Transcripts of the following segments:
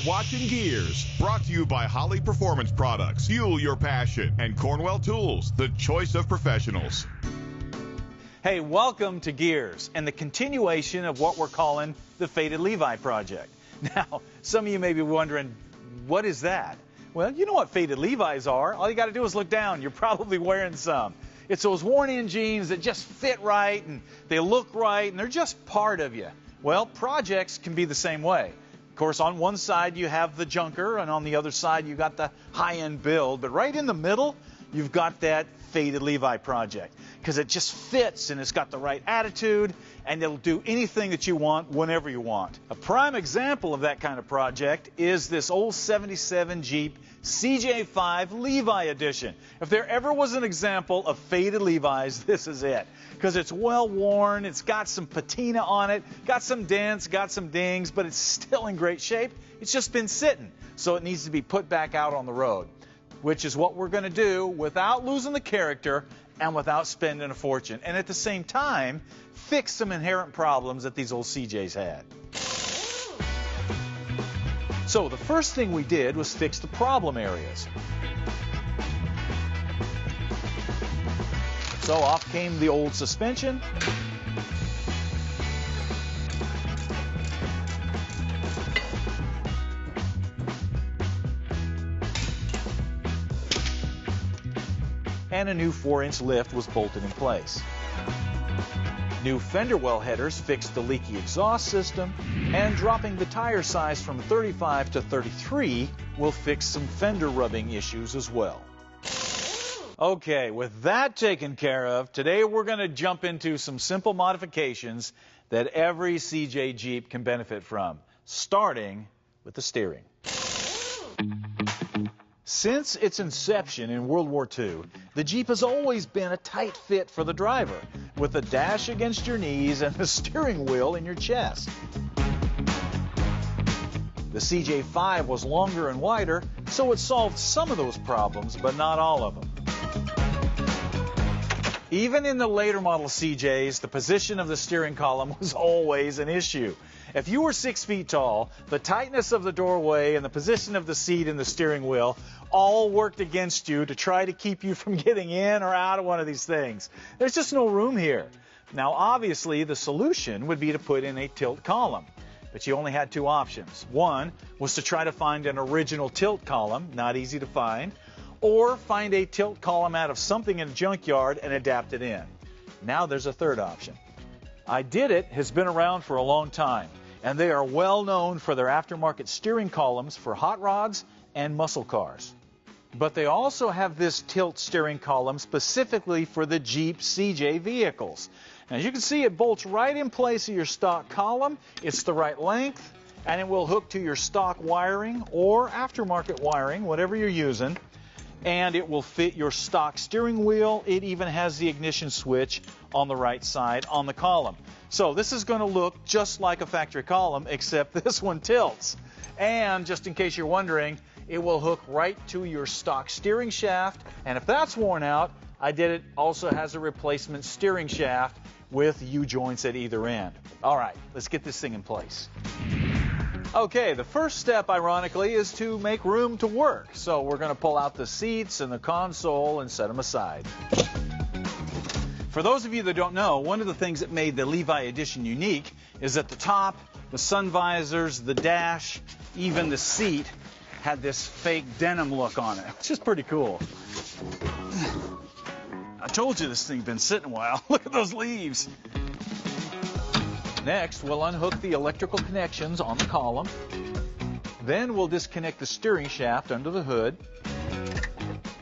watching GearZ, brought to you by Holly Performance Products. Fuel your passion. And Cornwell Tools, the choice of professionals. Hey, welcome to GearZ and the continuation of what we're calling the Faded Levi project. Now, some of you may be wondering, what is that? Well, you know what faded Levi's are. All you got to do is look down. You're probably wearing some. It's those worn-in jeans that just fit right and they look right and they're just part of you. Well, projects can be the same way. Of course, on one side you have the junker and on the other side you got the high-end build. But right in the middle, you've got that Faded Levi project because it just fits and it's got the right attitude and it'll do anything that you want whenever you want. A prime example of that kind of project is this old 77 Jeep CJ5 Levi edition. If there ever was an example of faded Levi's, this is it. Because it's well worn, it's got some patina on it, got some dents, got some dings, but it's still in great shape. It's just been sitting, so it needs to be put back out on the road, which is what we're going to do without losing the character and without spending a fortune. And at the same time, fix some inherent problems that these old CJs had. So the first thing we did was fix the problem areas. So off came the old suspension. And a new 4-inch lift was bolted in place. New fender well headers fixed the leaky exhaust system, and dropping the tire size from 35 to 33 will fix some fender rubbing issues as well. Okay, with that taken care of, today we're going to jump into some simple modifications that every CJ Jeep can benefit from, starting with the steering. Since its inception in World War II, the Jeep has always been a tight fit for the driver, with the dash against your knees and the steering wheel in your chest. The CJ5 was longer and wider, so it solved some of those problems, but not all of them. Even in the later model CJs, the position of the steering column was always an issue. If you were 6 feet tall, the tightness of the doorway and the position of the seat and the steering wheel all worked against you to try to keep you from getting in or out of one of these things. There's just no room here. Now, obviously, the solution would be to put in a tilt column, but you only had two options. One was to try to find an original tilt column, not easy to find, or find a tilt column out of something in a junkyard and adapt it in. Now there's a third option. I Did It has been around for a long time, and they are well known for their aftermarket steering columns for hot rods and muscle cars. But they also have this tilt steering column specifically for the Jeep CJ vehicles. Now, as you can see, it bolts right in place of your stock column. It's the right length, and it will hook to your stock wiring or aftermarket wiring, whatever you're using. And it will fit your stock steering wheel. It even has the ignition switch on the right side on the column. So this is going to look just like a factory column, except this one tilts. And just in case you're wondering, it will hook right to your stock steering shaft. And if that's worn out, I Did It also has a replacement steering shaft with U-joints at either end. All right, let's get this thing in place. Okay, the first step, ironically, is to make room to work. So we're going to pull out the seats and the console and set them aside. For those of you that don't know, one of the things that made the Levi Edition unique is at the top, the sun visors, the dash, even the seat had this fake denim look on it, which is pretty cool. I told you this thing's been sitting a while. Look at those leaves. Next, we'll unhook the electrical connections on the column. Then we'll disconnect the steering shaft under the hood,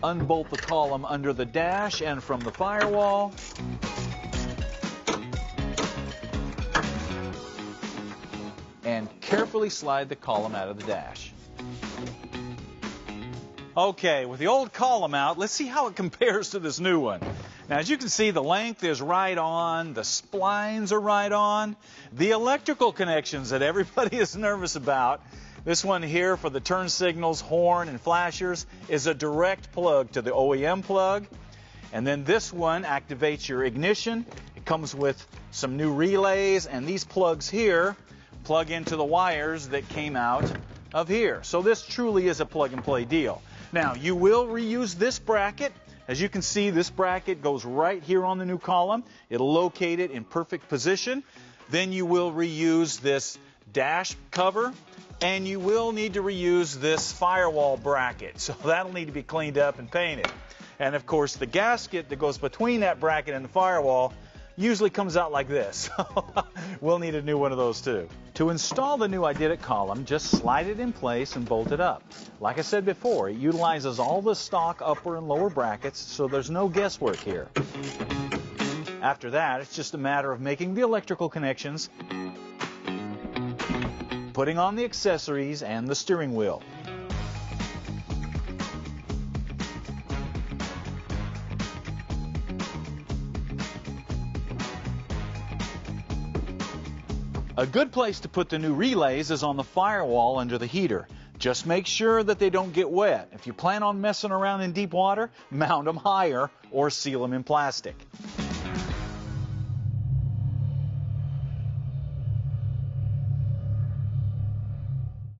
unbolt the column under the dash and from the firewall, and carefully slide the column out of the dash. Okay, with the old column out, let's see how it compares to this new one. Now, as you can see, the length is right on, the splines are right on. The electrical connections that everybody is nervous about, this one here for the turn signals, horn, and flashers, is a direct plug to the OEM plug. And then this one activates your ignition. It comes with some new relays, and these plugs here plug into the wires that came out of here. So this truly is a plug-and-play deal. Now, you will reuse this bracket. As you can see, this bracket goes right here on the new column. It'll locate it in perfect position. Then you will reuse this dash cover, and you will need to reuse this firewall bracket. So that'll need to be cleaned up and painted. And of course, the gasket that goes between that bracket and the firewall usually comes out like this. We'll need a new one of those too. To install the new I Did It column, just slide it in place and bolt it up. Like I said before, it utilizes all the stock upper and lower brackets, so there's no guesswork here. After that, it's just a matter of making the electrical connections, putting on the accessories and the steering wheel. A good place to put the new relays is on the firewall under the heater. Just make sure that they don't get wet. If you plan on messing around in deep water, mount them higher or seal them in plastic.